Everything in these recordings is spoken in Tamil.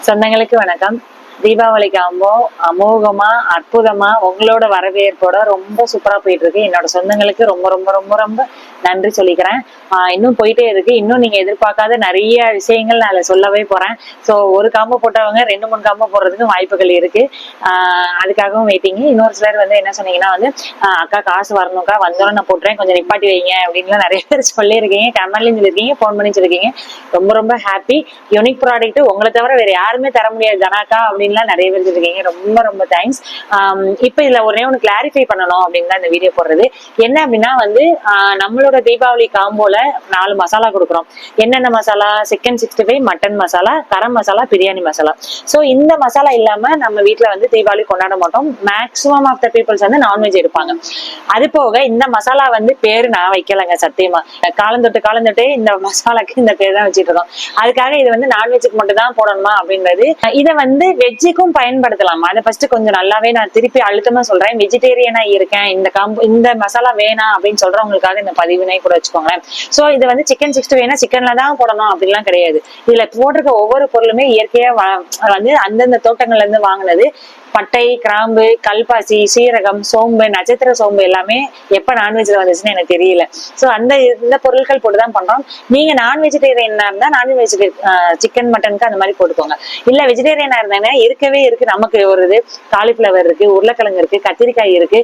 சொந்தங்களுக்கு வணக்கம். தீபாவளி காம்போ அமோகமா அற்புதமா உங்களோட வரவேற்போட ரொம்ப சூப்பரா போயிட்டு இருக்கு. என்னோட சொந்தங்களுக்கு ரொம்ப ரொம்ப ரொம்ப ரொம்ப நன்றி சொல்லிக்கிறேன். இன்னும் போயிட்டே இருக்கு. இன்னும் நீங்க எதிர்பார்க்காத நிறைய விஷயங்கள் நான் சொல்லவே போறேன். ஸோ ஒரு காம்போ போட்டவங்க 2-3 காம்போ போடுறதுக்கு வாய்ப்புகள் இருக்கு. அதுக்காகவும் வெயிட்டிங். இன்னொரு சிலர் வந்து என்ன சொன்னீங்கன்னா வந்து அக்கா காசு வரணும்க்கா, வந்தோட நான் போட்டுறேன், கொஞ்சம் நிப்பாட்டி வைங்க அப்படின்லாம் நிறைய பேர் சொல்லியிருக்கீங்க. கமெண்ட்லையும் சொல்லியிருக்கீங்க, ஃபோன் பண்ணி சொல்லியிருக்கீங்க. ரொம்ப ரொம்ப ஹாப்பி. யூனிக் ப்ராடக்ட் உங்களை தவிர வேற யாருமே தர முடியாது ஜனாக்கா அப்படின்லாம் நிறைய பேர் சொல்லியிருக்கீங்க. ரொம்ப ரொம்ப தேங்க்ஸ். இப்ப இதுல ஒண்ணு கிளாரிஃபை பண்ணணும் அப்படின்னு தான் இந்த வீடியோ போடுறது. என்ன அப்படின்னா வந்து நம்மளோட தீபாவளி காம்போல 4 மசாலா கொடுக்குறோம். என்னென்ன masala? Chicken 65, mutton masala, garam masala, biryani masala. So இந்த மசாலா இல்லாம நம்ம வீட்டுல வந்து தீபாவளி கொண்டாட மாட்டோம். மேக்சிமம் ஆஃப் த பீப்புள்ஸ் வந்து நான்வெஜ் எடுப்பாங்க. அது போக இந்த மசாலா வந்து பேரு நான் வைக்கலங்க, சத்தியமா. காலந்தொட்டு இந்த மசாலாக்கு இந்த பேர் தான் வச்சுட்டு இருக்கோம். அதுக்காக இது வந்து நான்வெஜ்ஜுக்கு மட்டும் தான் போடணுமா அப்படின்றது. இதை வந்து வெஜ்ஜுக்கும் பயன்படுத்தலாம். அதை ஃபர்ஸ்ட் கொஞ்சம் நல்லாவே நான் திருப்பி அழுத்தமா சொல்றேன். வெஜிடேரியனா இருக்கேன், இந்த மசாலா வேணாம் அப்படின்னு சொல்றவங்களுக்காக இந்த பதிவினை கூட வச்சுக்கோங்களேன். சோ இது வந்து சிக்கன் 65 சிக்கன்ல தான் போடணும் அப்படின்லாம் கிடையாது. இதுல போட்டிருக்க ஒவ்வொரு பொருளுமே இயற்கையா வந்து அந்தந்த தோட்டங்கள்ல இருந்து வாங்கினது. பட்டை, கிராம்பு, கல்பாசி, சீரகம், சோம்பு, நட்சத்திர சோம்பு எல்லாமே எப்ப நான்வெஜ்ல வந்துச்சுன்னு எனக்கு தெரியல. சோ இந்த பொருட்கள் போட்டுதான் பண்றோம். நீங்க நான் வெஜிடேரியனா இருந்தா நான்வெஜ் சிக்கன் மட்டனுக்கு அந்த மாதிரி போட்டுக்கோங்க. இல்ல வெஜிடேரியனா இருந்தாங்கன்னா இருக்கவே இருக்கு. நமக்கு ஒரு இது காலிஃபிளவர் இருக்கு, உருளைக்கிழங்கு இருக்கு, கத்திரிக்காய் இருக்கு,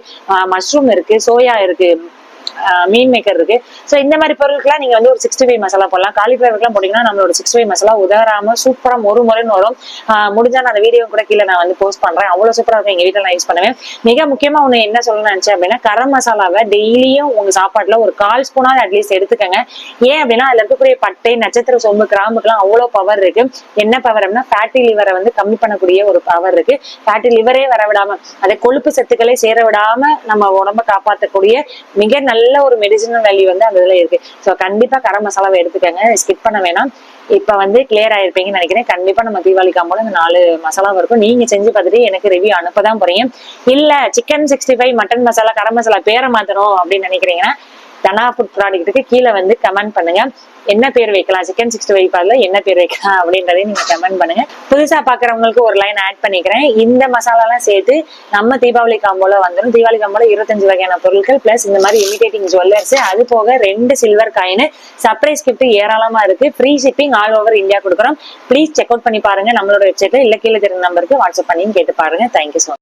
மஷ்ரூம் இருக்கு, சோயா இருக்கு, மீன் மேக்கர் இருக்கு. சோ இந்த மாதிரி பொருட்கள்லாம் நீங்க வந்து ஒரு 65 மசாலா போடலாம். காலிஃபிளவர்லாம் போட்டீங்கன்னா நம்மளோட 65 மசாலா உதாராம சூப்பரா முறைன்னு வரும். முடிஞ்சா நான் அந்த வீடியோ கூட கீழே நான் வந்து போஸ்ட் பண்றேன். அவ்வளவு சூப்பரா இருக்கும். எங்க வீட்டுல நான் யூஸ் பண்ணுவேன். மிக முக்கியமா ஒண்ணு என்ன சொல்லணும்னு நினைச்சேன் அப்படின்னா, கரம் மசாலாவை டெய்லியும் உங்க சாப்பாட்டுல ஒரு 1/4 ஸ்பூனாவது அட்லீஸ்ட் எடுத்துக்கங்க. ஏன் அப்படின்னா அதுல இருக்கக்கூடிய பட்டை, நட்சத்திர சோம்பு, கிராம்புக்கெல்லாம் அவ்வளவு பவர் இருக்கு. என்ன பவர் அப்படின்னா ஃபேட்டி லிவரை வந்து கம்மி பண்ணக்கூடிய ஒரு பவர் இருக்கு. ஃபேட்டி லிவரே வர விடாம, அதை கொழுப்பு சத்துக்களே சேர விடாம நம்ம உடம்ப காப்பாற்றக்கூடிய மிக நல்ல ஒரு மெடிசினல் வேல்யூ வந்து அந்த இதுல இருக்கு. சோ கண்டிப்பா கரம் மசாலாவை எடுத்துக்கங்க, ஸ்கிப் பண்ண வேணாம். இப்ப வந்து கிளியர் ஆயிருப்பீங்கன்னு நினைக்கிறேன். கண்டிப்பா நம்ம தீபாவளி காம்போல இந்த 4 மசாலா இருக்கும். நீங்க செஞ்சு பார்த்துட்டு எனக்கு ரிவ்யூ அனுப்பதான் போறீங்க. இல்ல சிக்கன் 65, மட்டன் மசாலா, கரம் மசாலா பேரை மாத்தணும் அப்படின்னு நினைக்கிறீங்கன்னா தனா ஃபுட் ப்ராடக்ட்டுக்கு கீழே வந்து கமெண்ட் பண்ணுங்க. என்ன பேர் வைக்கலாம், சிக்கன் 65 பதில என்ன பேர் வைக்கலாம் அப்படின்றதையும் நீங்க கமெண்ட் பண்ணுங்க. புதுசா பாக்குறவங்களுக்கு ஒரு லைன் ஆட் பண்ணிக்கிறேன். இந்த மசாலா எல்லாம் சேர்த்து நம்ம தீபாவளி காம்போல வந்துடும். தீபாவளி காம்போல 25 வகையான பொருட்கள் பிளஸ் இந்த மாதிரி இமிடேட்டிங் ஜுவல்லர்ஸ், அது போக 2 சில்வர் காயின், சர்ப்ரைஸ் கிஃப்ட் ஏராளமா இருக்கு. Free shipping all over India கொடுக்குறோம். ப்ளீஸ் செக் அவுட் பண்ணி பாருங்க நம்மளோட வெப்சைட்ல. இல்ல கீழே தெரிந்த நம்பருக்கு வாட்ஸ்அப் பண்ணியும் கேட்டு பாருங்க. Thank you so much.